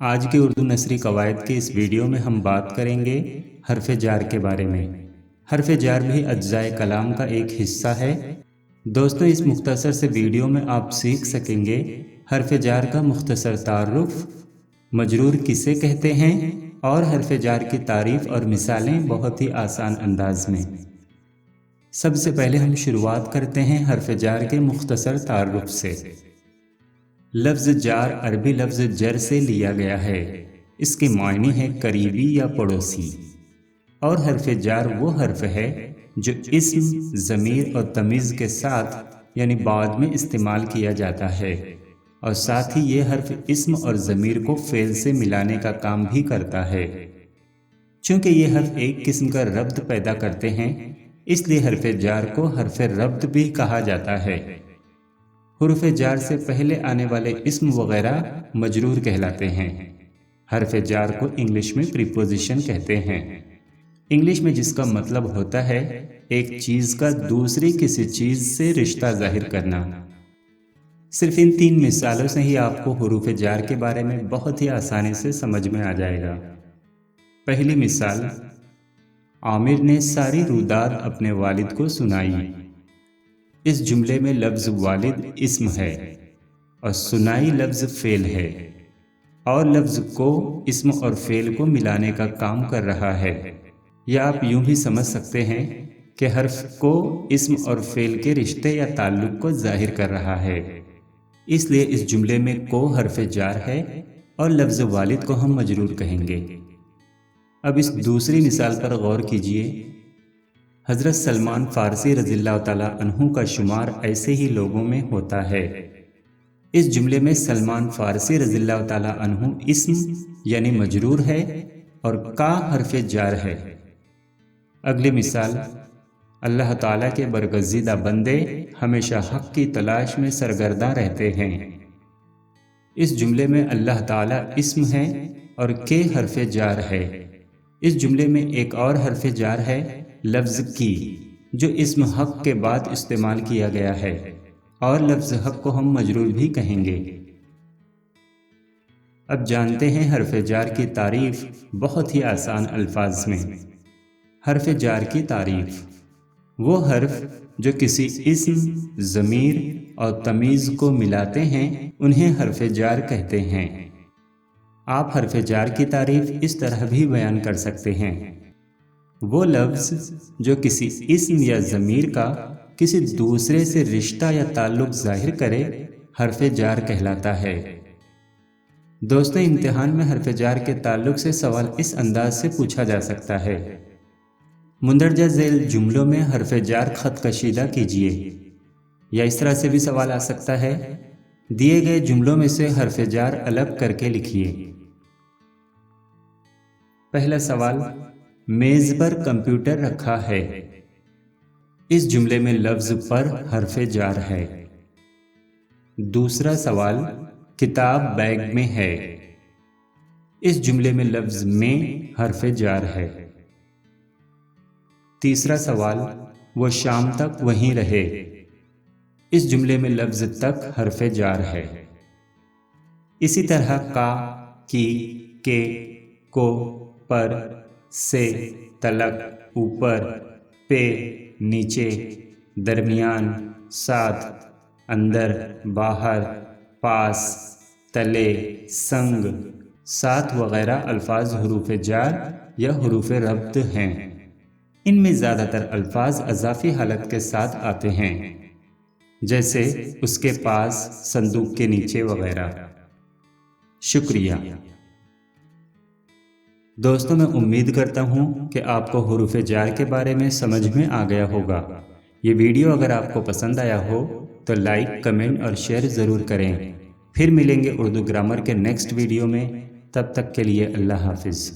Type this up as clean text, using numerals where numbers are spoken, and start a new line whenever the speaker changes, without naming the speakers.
آج کے اردو نثری قواعد کے اس ویڈیو میں ہم بات کریں گے حرف جار کے بارے میں۔ حرف جار بھی اجزائے کلام کا ایک حصہ ہے۔ دوستوں، اس مختصر سے ویڈیو میں آپ سیکھ سکیں گے حرف جار کا مختصر تعارف، مجرور کسے کہتے ہیں، اور حرف جار کی تعریف اور مثالیں بہت ہی آسان انداز میں۔ سب سے پہلے ہم شروعات کرتے ہیں حرف جار کے مختصر تعارف سے۔ لفظ جار عربی لفظ جر سے لیا گیا ہے۔ اس کے معنی ہے قریبی یا پڑوسی، اور حرف جار وہ حرف ہے جو اسم، ضمیر اور تمیز کے ساتھ یعنی بعد میں استعمال کیا جاتا ہے، اور ساتھ ہی یہ حرف اسم اور ضمیر کو فعل سے ملانے کا کام بھی کرتا ہے۔ چونکہ یہ حرف ایک قسم کا ربط پیدا کرتے ہیں، اس لیے حرف جار کو حرف ربط بھی کہا جاتا ہے۔ حرف جار سے پہلے آنے والے اسم وغیرہ مجرور کہلاتے ہیں۔ حرف جار کو انگلش میں پریپوزیشن کہتے ہیں۔ انگلش میں جس کا مطلب ہوتا ہے ایک چیز کا دوسری کسی چیز سے رشتہ ظاہر کرنا۔ صرف ان 3 مثالوں سے ہی آپ کو حروف جار کے بارے میں بہت ہی آسانی سے سمجھ میں آ جائے گا۔ پہلی مثال، عامر نے ساری روداد اپنے والد کو سنائی۔ اس جملے میں لفظ والد اسم ہے اور سنائی لفظ فعل ہے، اور لفظ کو اسم اور فعل کو ملانے کا کام کر رہا ہے۔ یا آپ یوں بھی سمجھ سکتے ہیں کہ حرف کو اسم اور فعل کے رشتے یا تعلق کو ظاہر کر رہا ہے، اس لیے اس جملے میں کو حرف جار ہے اور لفظ والد کو ہم مجرور کہیں گے۔ اب اس دوسری مثال پر غور کیجئے۔ حضرت سلمان فارسی رضی اللہ تعالیٰ عنہ کا شمار ایسے ہی لوگوں میں ہوتا ہے۔ اس جملے میں سلمان فارسی رضی اللہ تعالیٰ عنہ اسم یعنی مجرور ہے اور کا حرف جار ہے۔ اگلی مثال، اللہ تعالیٰ کے برگزیدہ بندے ہمیشہ حق کی تلاش میں سرگرداں رہتے ہیں۔ اس جملے میں اللہ تعالیٰ اسم ہے اور کے حرف جار ہے۔ اس جملے میں ایک اور حرف جار ہے، لفظ کی، جو اسم حق کے بعد استعمال کیا گیا ہے، اور لفظ حق کو ہم مجرور بھی کہیں گے۔ اب جانتے ہیں حرف جار کی تعریف بہت ہی آسان الفاظ میں۔ حرف جار کی تعریف، وہ حرف جو کسی اسم، ضمیر اور تمیز کو ملاتے ہیں انہیں حرف جار کہتے ہیں۔ آپ حرف جار کی تعریف اس طرح بھی بیان کر سکتے ہیں، وہ لفظ جو کسی اسم یا ضمیر کا کسی دوسرے سے رشتہ یا تعلق ظاہر کرے حرف جار کہلاتا ہے۔ دوستوں، امتحان میں حرف جار کے تعلق سے سوال اس انداز سے پوچھا جا سکتا ہے، مندرجہ ذیل جملوں میں حرف جار خط کشیدہ کیجیے، یا اس طرح سے بھی سوال آ سکتا ہے، دیے گئے جملوں میں سے حرف جار الگ کر کے لکھیے۔ پہلا سوال، میز پر کمپیوٹر رکھا ہے۔ اس جملے میں لفظ پر حرف جار ہے۔ دوسرا سوال، کتاب بیگ میں ہے۔ اس جملے میں لفظ میں حرف جار ہے۔ تیسرا سوال، وہ شام تک وہیں رہے۔ اس جملے میں لفظ تک حرف جار ہے۔ اسی طرح کا، کی، کے، کو، پر، سے، تلک، اوپر، پہ، نیچے، درمیان، ساتھ، اندر، باہر، پاس، تلے، سنگ، ساتھ وغیرہ الفاظ حروف جار یا حروف ربط ہیں۔ ان میں زیادہ تر الفاظ اضافی حالت کے ساتھ آتے ہیں، جیسے اس کے پاس، صندوق کے نیچے وغیرہ۔ شکریہ دوستوں، میں امید کرتا ہوں کہ آپ کو حروف جار کے بارے میں سمجھ میں آ گیا ہوگا۔ یہ ویڈیو اگر آپ کو پسند آیا ہو تو لائک، کمنٹ اور شیئر ضرور کریں۔ پھر ملیں گے اردو گرامر کے نیکسٹ ویڈیو میں، تب تک کے لیے اللہ حافظ۔